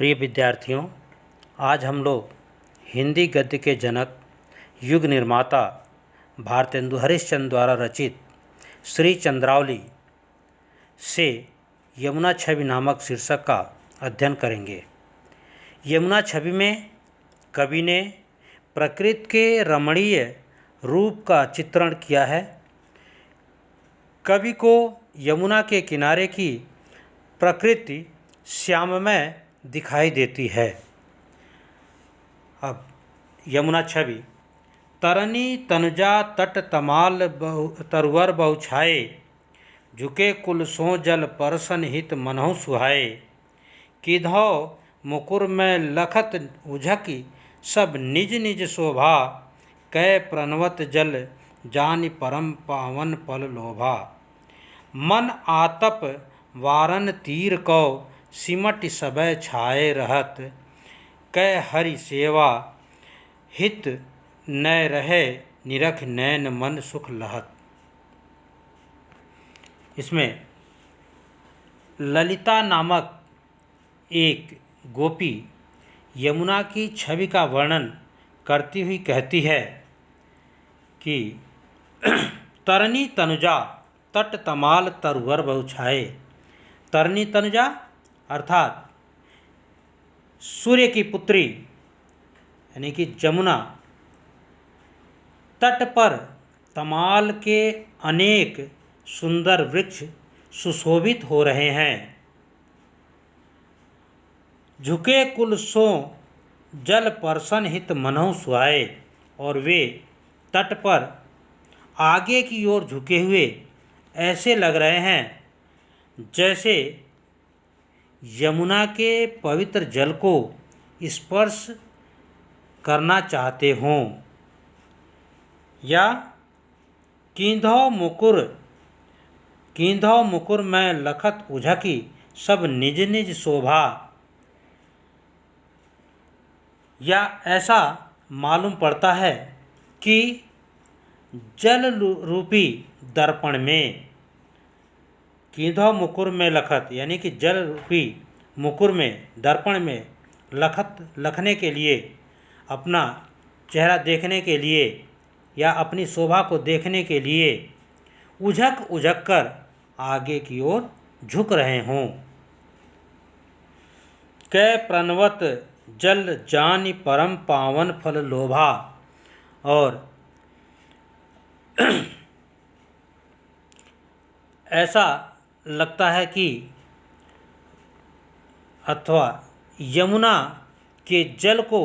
प्रिय विद्यार्थियों, आज हम लोग हिंदी गद्य के जनक, युग निर्माता भारतेंदु हरिश्चंद्र द्वारा रचित श्री चंद्रावली से यमुना छवि नामक शीर्षक का अध्ययन करेंगे। यमुना छवि में कवि ने प्रकृति के रमणीय रूप का चित्रण किया है। कवि को यमुना के किनारे की प्रकृति श्याममय दिखाई देती है। अब यमुना छवि। तरनी तनुजा तट तमाल तरुवर बहु छाए, झुके कुल सो जल परसन हित मनहु सुहाए। किधौ मुकुर में लखत उझकी, सब निज निज शोभा। कै प्रणवत जल जानि परम पावन पल लोभा। मन आतप वारन तीर कौ, सिमट सबय छाए रहत। कै हरि सेवा हित न रहे, निरख नैन मन सुख लहत। इसमें ललिता नामक एक गोपी यमुना की छवि का वर्णन करती हुई कहती है कि तरनी तनुजा तट तमाल तरुवर बहु छाए। तरनी तनुजा अर्थात सूर्य की पुत्री यानी कि जमुना तट पर तमाल के अनेक सुंदर वृक्ष सुशोभित हो रहे हैं। झुके कुल सो जल परसन हित मनहु सुहाए, और वे तट पर आगे की ओर झुके हुए ऐसे लग रहे हैं जैसे यमुना के पवित्र जल को स्पर्श करना चाहते हों। या कींधौ मुकुर में लखत उझकी, सब निज निज शोभा। या ऐसा मालूम पड़ता है कि जल रूपी दर्पण में, कींधौ मुकुर में लखत यानी कि जल रूपी मुकुर में, दर्पण में लखने के लिए, अपना चेहरा देखने के लिए या अपनी शोभा को देखने के लिए उझक कर आगे की ओर झुक रहे हों। कै प्रणवत जल जानि परम पावन फल लोभा। और ऐसा लगता है कि अथवा यमुना के जल को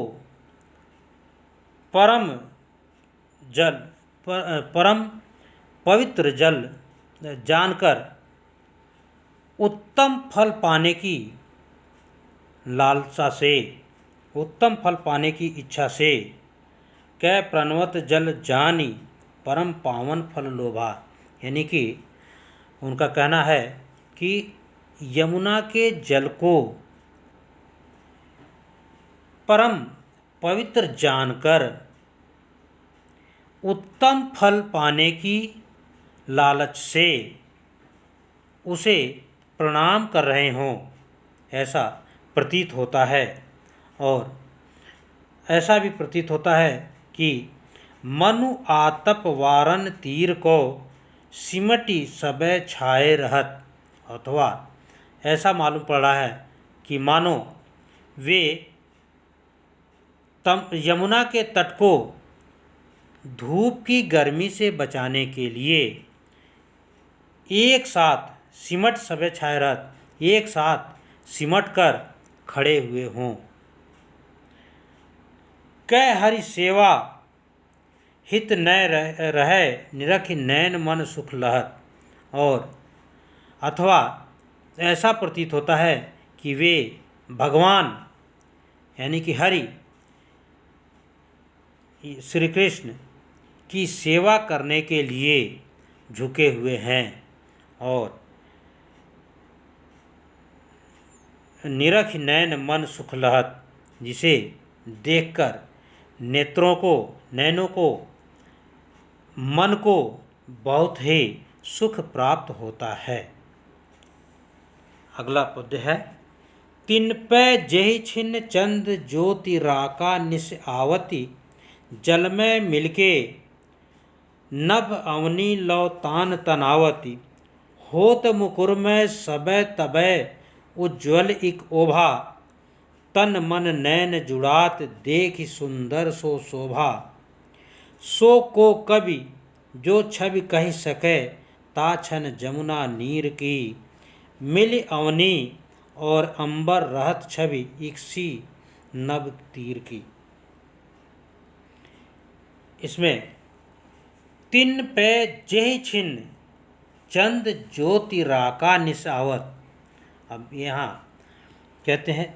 परम पवित्र जल जानकर उत्तम फल पाने की लालसा से, उत्तम फल पाने की इच्छा से, कै प्रणवत जल जानि परम पावन फल लोभा, यानी कि उनका कहना है कि यमुना के जल को परम पवित्र जानकर उत्तम फल पाने की लालच से उसे प्रणाम कर रहे हों, ऐसा प्रतीत होता है। और ऐसा भी प्रतीत होता है कि मनु आतप वारन तीर को, सिमटी सबे छाए रहत। अथवा ऐसा मालूम पड़ रहा है कि मानो वे यमुना के तट को धूप की गर्मी से बचाने के लिए एक साथ सिमट कर खड़े हुए हों। कै हरि सेवा हित न रहे, निरख नैन मन सुख लहत। और अथवा ऐसा प्रतीत होता है कि वे भगवान यानी कि हरि श्री कृष्ण की सेवा करने के लिए झुके हुए हैं, और निरख नैन मन सुख लहत, जिसे देखकर नैनों को, मन को बहुत ही सुख प्राप्त होता है। अगला पद्य है तिन पै जेहि छिन्न चंद ज्योति राका निस आवती, जल में मिलके नभ अवनी लौ तान तनावती। होत मुकुर में सबे तबै उज्ज्वल इक ओभा, तन मन नैन जुड़ात देखि सुंदर सो शोभा। सो को कवि जो छवि कही सके, ताछन जमुना नीर की, मिल अवनी और अंबर रहत छवि इकसी नभ तीर की। इसमें तिन पे जेहि छिन्न चंद ज्योति राका निसावत। अब यहाँ कहते हैं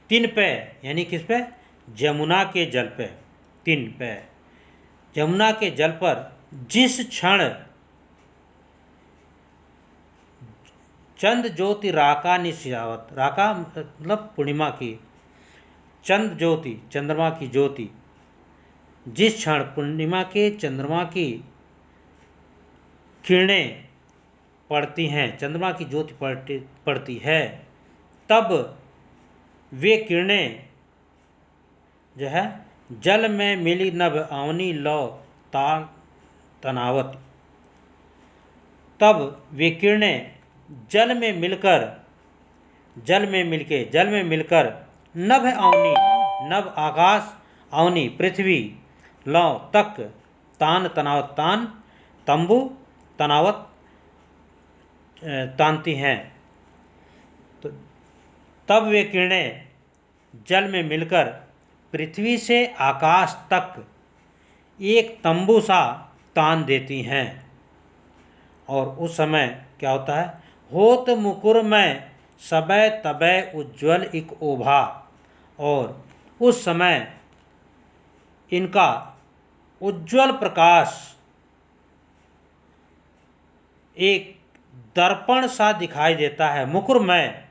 तिन पे, यानी किस पे? जमुना के जल पे। तिन पे जमुना के जल पर जिस क्षण चंद ज्योति राका निशावत, राका मतलब पूर्णिमा की, चंद ज्योति चंद्रमा की ज्योति, जिस क्षण पूर्णिमा के चंद्रमा की किरणें पड़ती हैं, चंद्रमा की ज्योति पड़ती है, तब वे किरणें जो है जल में मिली नभ अवनी लौ तान तनावत। तब वे किरणें जल में मिलकर नभ अवनी, नभ आकाश, अवनी पृथ्वी, लौ तक, तान तनावत, तान तंबू, तनावत तानती हैं। तो तब वे किरणें जल में मिलकर पृथ्वी से आकाश तक एक तंबू सा तान देती हैं। और उस समय क्या होता है? होत मुकुर में सबे तबै उज्ज्वल इक ओभा। और उस समय इनका उज्ज्वल प्रकाश एक दर्पण सा दिखाई देता है। मुकुरमय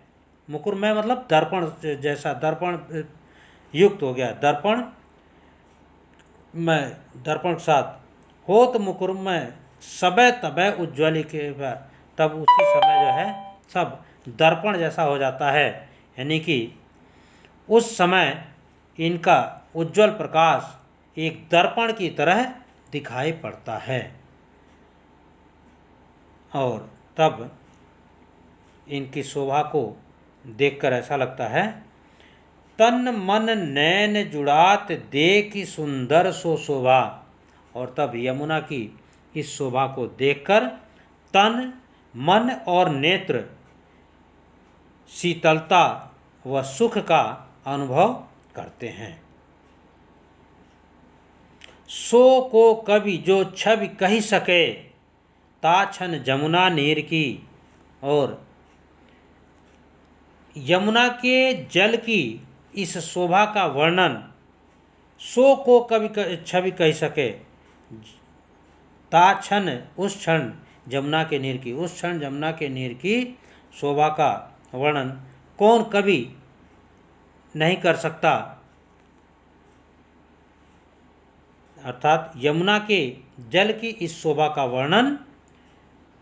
मतलब दर्पण जैसा, दर्पण युक्त हो गया, दर्पण के साथ। होत मुकुर में सबे तबै उज्ज्वल के, तब उसी समय जो है सब दर्पण जैसा हो जाता है, यानी कि उस समय इनका उज्ज्वल प्रकाश एक दर्पण की तरह दिखाई पड़ता है। और तब इनकी शोभा को देखकर ऐसा लगता है, तन मन नैन जुड़ात देखि सुंदर सो शोभा। और तब यमुना की इस शोभा को देखकर तन, मन और नेत्र शीतलता व सुख का अनुभव करते हैं। सो को कवि जो छवि कही सके, ताछन जमुना नीर की। और यमुना के जल की इस शोभा का वर्णन सो को कवि छवि कह सके, ताछन उस क्षण जमुना के नीर की, उस क्षण जमुना के नीर की शोभा का वर्णन कौन कवि नहीं कर सकता। अर्थात यमुना के जल की इस शोभा का वर्णन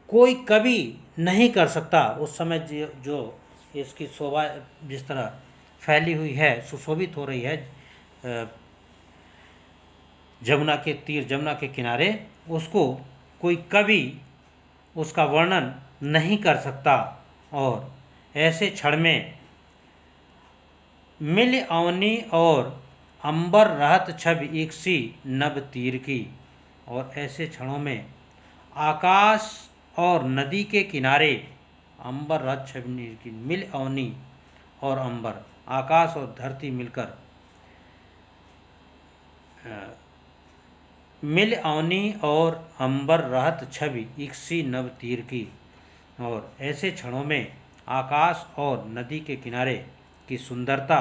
कोई कवि नहीं कर सकता। उस समय जो इसकी शोभा जिस तरह फैली हुई है, सुशोभित हो रही है जमुना के तीर, जमुना के किनारे, उसको कोई कवि उसका वर्णन नहीं कर सकता। और ऐसे क्षण में मिल अवनी और अंबर रहत छवि एक सी नभ तीर की। और ऐसे क्षणों में आकाश और नदी के किनारे अंबर रहत छवि की, मिल अवनी और अंबर, आकाश और धरती मिलकर मिल अवनी और अंबर रहत छवि इकसी नभ तीर की। और ऐसे क्षणों में आकाश और नदी के किनारे की सुंदरता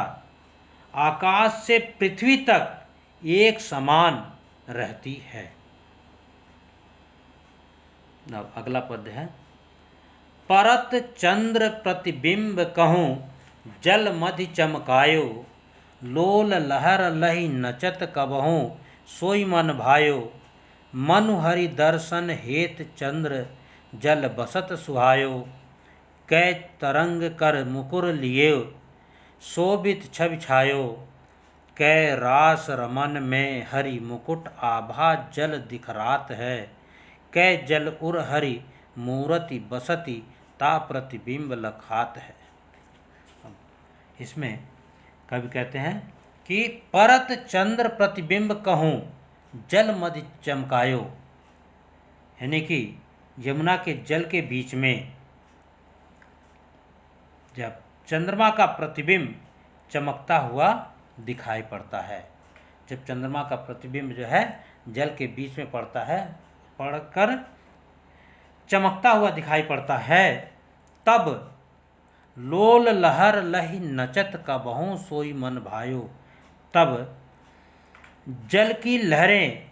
आकाश से पृथ्वी तक एक समान रहती है। अब अगला पद है, परत चंद्र प्रतिबिंब कहूँ जल मधि चमकायो, लोल लहर लहि नचत कबहूँ सोई मन भायो। मनु हरि दर्शन हेत चंद्र जल बसत सुहायो, कै तरंग कर मुकुर लियो शोभित छवि छायो। कै रास रमन में हरि मुकुट आभा जल दिखरात है। कै जल उर हरि मूरति बसति ता प्रतिबिंब लखात है। इसमें कवि कहते हैं कि परत चंद्र प्रतिबिंब कहूँ जल मधि चमकायो, यानी कि यमुना के जल के बीच में जब चंद्रमा का प्रतिबिंब चमकता हुआ दिखाई पड़ता है, जब चंद्रमा का प्रतिबिंब जो है जल के बीच में पड़ता है, पड़कर चमकता हुआ दिखाई पड़ता है, तब लोल लहर लहि नचत कबहुँ सोई मन भायो। तब जल की लहरें,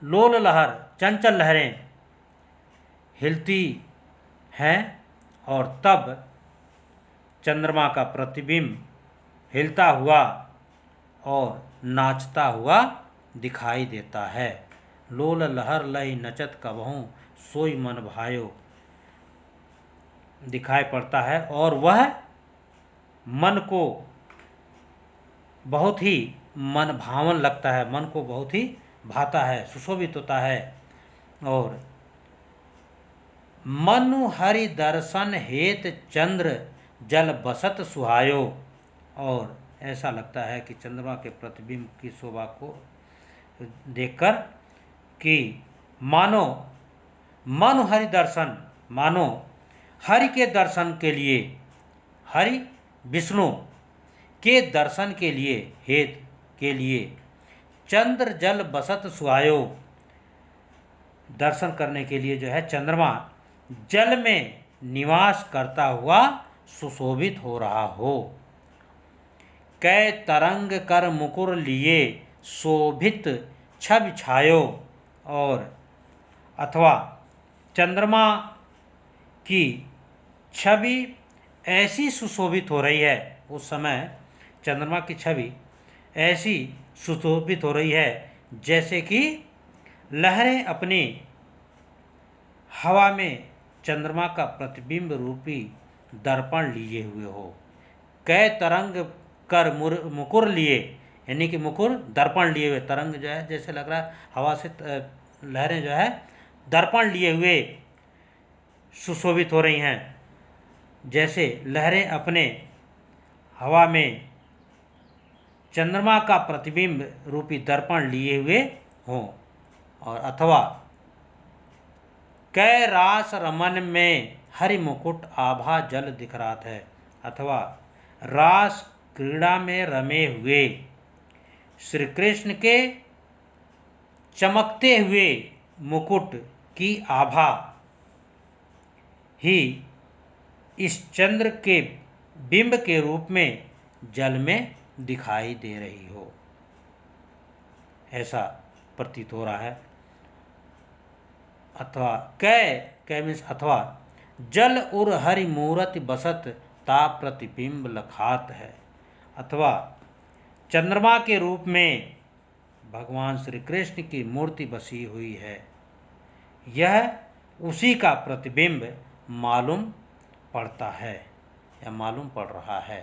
लोल लहर चंचल लहरें हिलती हैं और तब चंद्रमा का प्रतिबिंब हिलता हुआ और नाचता हुआ दिखाई देता है। लोल लहर लहि नचत कबहुँ सोई मन भायो दिखाई पड़ता है और वह मन को बहुत ही मन भावन लगता है, मन को बहुत ही भाता है, सुशोभित होता है। और मनु हरि दर्शन हेत चंद्र जल बसत सुहायो, और ऐसा लगता है कि चंद्रमा के प्रतिबिंब की शोभा को देखकर कि मानो मनु हरि दर्शन, मानो हरि के दर्शन के लिए, हरि विष्णु के दर्शन के लिए, हेत के लिए चंद्र जल बसत सुहायो, दर्शन करने के लिए जो है चंद्रमा जल में निवास करता हुआ सुशोभित हो रहा हो। कै तरंग कर मुकुर लिए शोभित छवि छायो, और अथवा चंद्रमा की छवि ऐसी सुशोभित हो रही है, उस समय चंद्रमा की छवि ऐसी सुशोभित हो रही है जैसे कि लहरें अपनी हवा में चंद्रमा का प्रतिबिंब रूपी दर्पण लिए हुए हो। कै तरंग कर मुकुर लिए, यानी कि मुकुर दर्पण लिए हुए, तरंग जो है जैसे लग रहा है हवा से लहरें जो है दर्पण लिए हुए सुशोभित हो रही हैं, जैसे लहरें अपने हवा में चंद्रमा का प्रतिबिंब रूपी दर्पण लिए हुए हों। और अथवा कै रास रमन में हरि मुकुट आभा जल दिखरात है, अथवा रास क्रीड़ा में रमे हुए श्री कृष्ण के चमकते हुए मुकुट की आभा ही इस चंद्र के बिंब के रूप में जल में दिखाई दे रही हो, ऐसा प्रतीत हो रहा है। अथवा कै मीन्स अथवा जल उर हरि मूरति बसत ता प्रतिबिंब लखात है, अथवा चंद्रमा के रूप में भगवान श्री कृष्ण की मूर्ति बसी हुई है, यह उसी का प्रतिबिंब मालूम पड़ता है या मालूम पड़ रहा है।